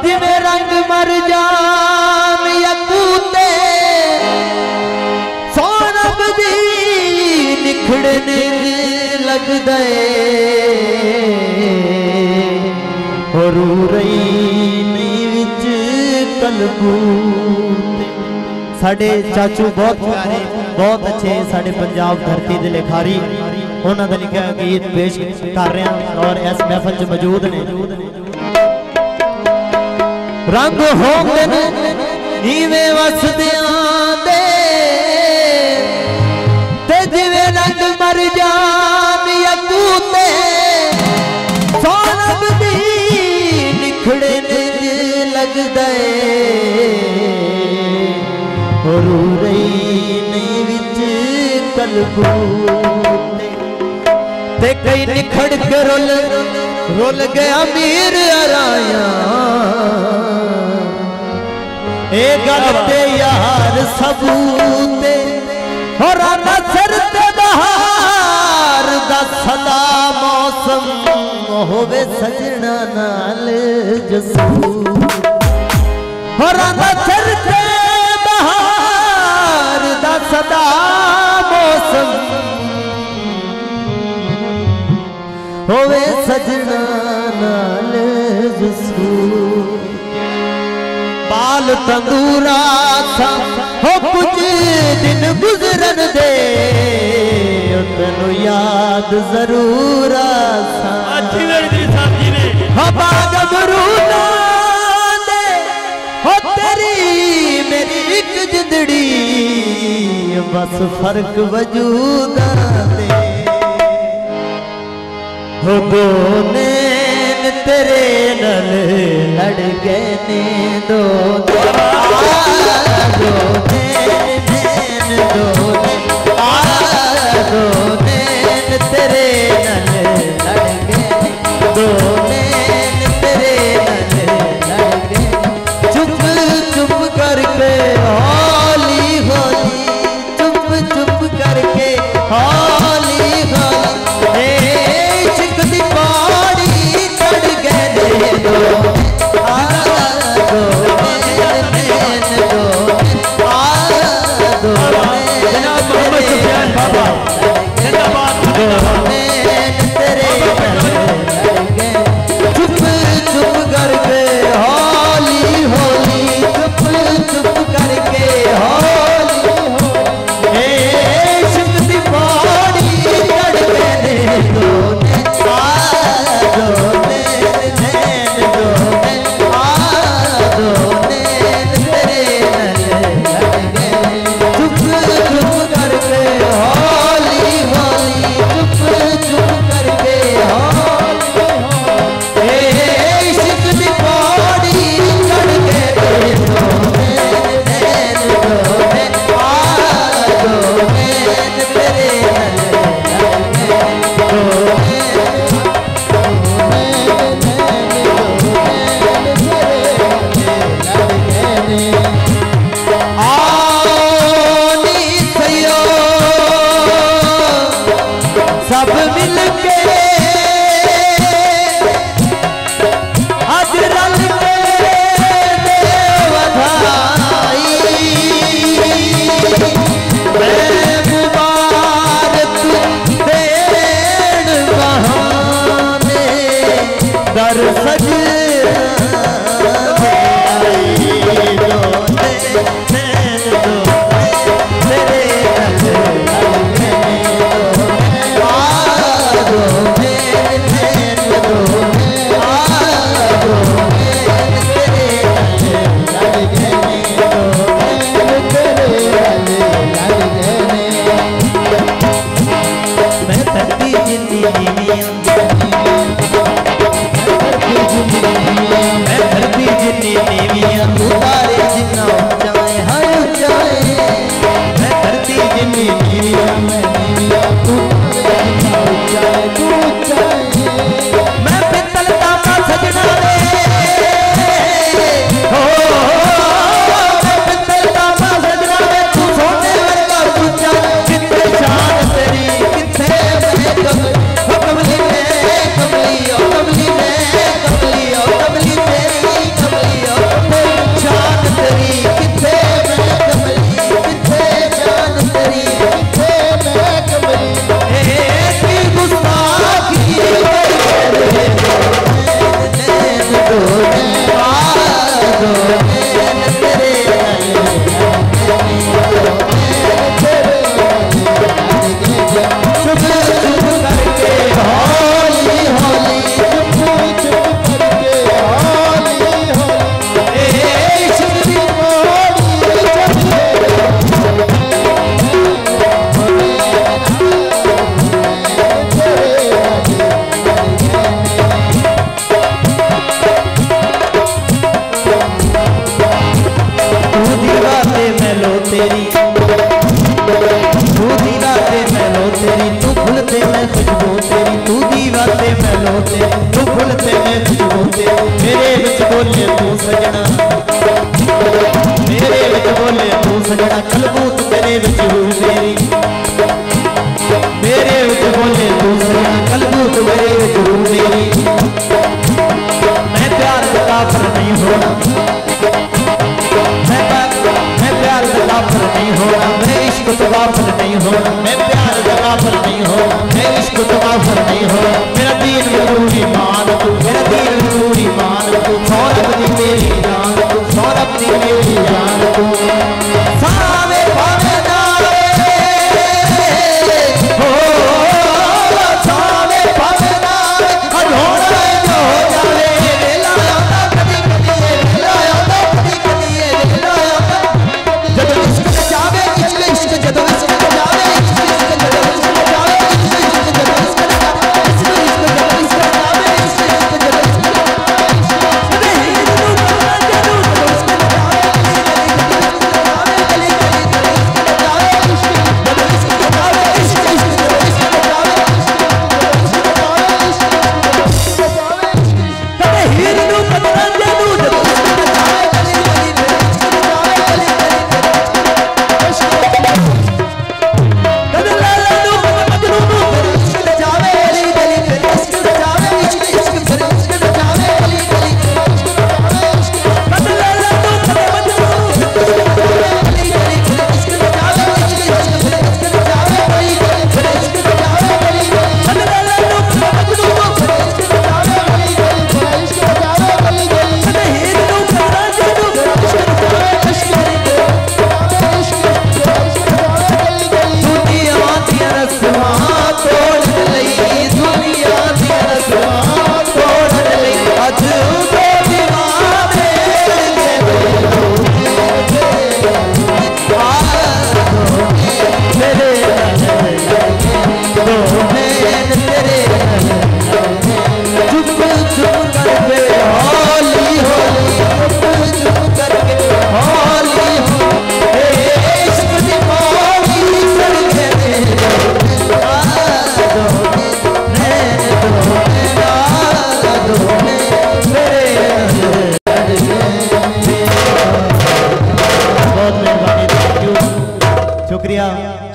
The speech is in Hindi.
जिवे रंग मर जान यकूते सोनब दी निखड़ने लग दे और रही नहीं विच कलबूते। साडे चाचू बहुत प्यारे बहुत अच्छे साडे पंजाब धरती दे लिखारी उन्हां दा लिखिया गीत पेश कर रहे हैं और इस महफिल च मौजूद ने। रंग होंदे ने इवें वसदियां दे ते जिवें रंग मर जान यकूते सोनब दी निखड़े लग दे और रही नहीं विच कलबूते। ते कई निखड़ के रुल गया मीर अराया ए गलते यार सबूते और नसर ते बहार दा सदा मौसम होवे सजना नाल जसू और नसर ते बहार दा सदा मौसम होवे सजना नाल जसू। बाल तंदूरा सा हो कुछ दिन गुजरन दे तेनू याद जरूर सा हवा गबरूना दे हो तेरी मेरी एक जिंदड़ी बस फर्क वजूद दे हो दो नैन तेरे नल लड़ गए ने दो नैन दो नैन तेरे नल लड़ गए दो नैन तेरे नल लड़ गए। चुप चुप करके हौली हौली चुप चुप करके हौली हौली इश्क दी पौड़ी चढ़ गए दो बोले तू सजना, मेरे विच बोले तू सजना, कलबूत तेरे विच रूह मेरी, मेरे विच बोले तू सजना, कलबूत मेरे विच रूह मेरी। मैं प्यार का काफिर नहीं होना, मैं प्यार का काफिर नहीं होना, मैं इश्क तो काफिर नहीं होना, मैं प्यार का काफिर नहीं होना, मैं इश्क तो काफिर नहीं होना। मेरा दीन जरूरी मान तू, मेरा दीन जरूरी मान तू, सौरभ दी मेरी जान तू, सौरभ दी मेरी जान तू। सावे भावे नावे हो, सावे भावे नावे अधोड़ा जो जावे, वेला आता कदी कदी, वेला आता कदी कदी, वेला आता जब इश्क जावे, इश्क जब इश्क जावे, इश्क जब इश्क जावे, इश्क जब इश्क जावे, इश्क जब इश्क जावे, शुक्रिया।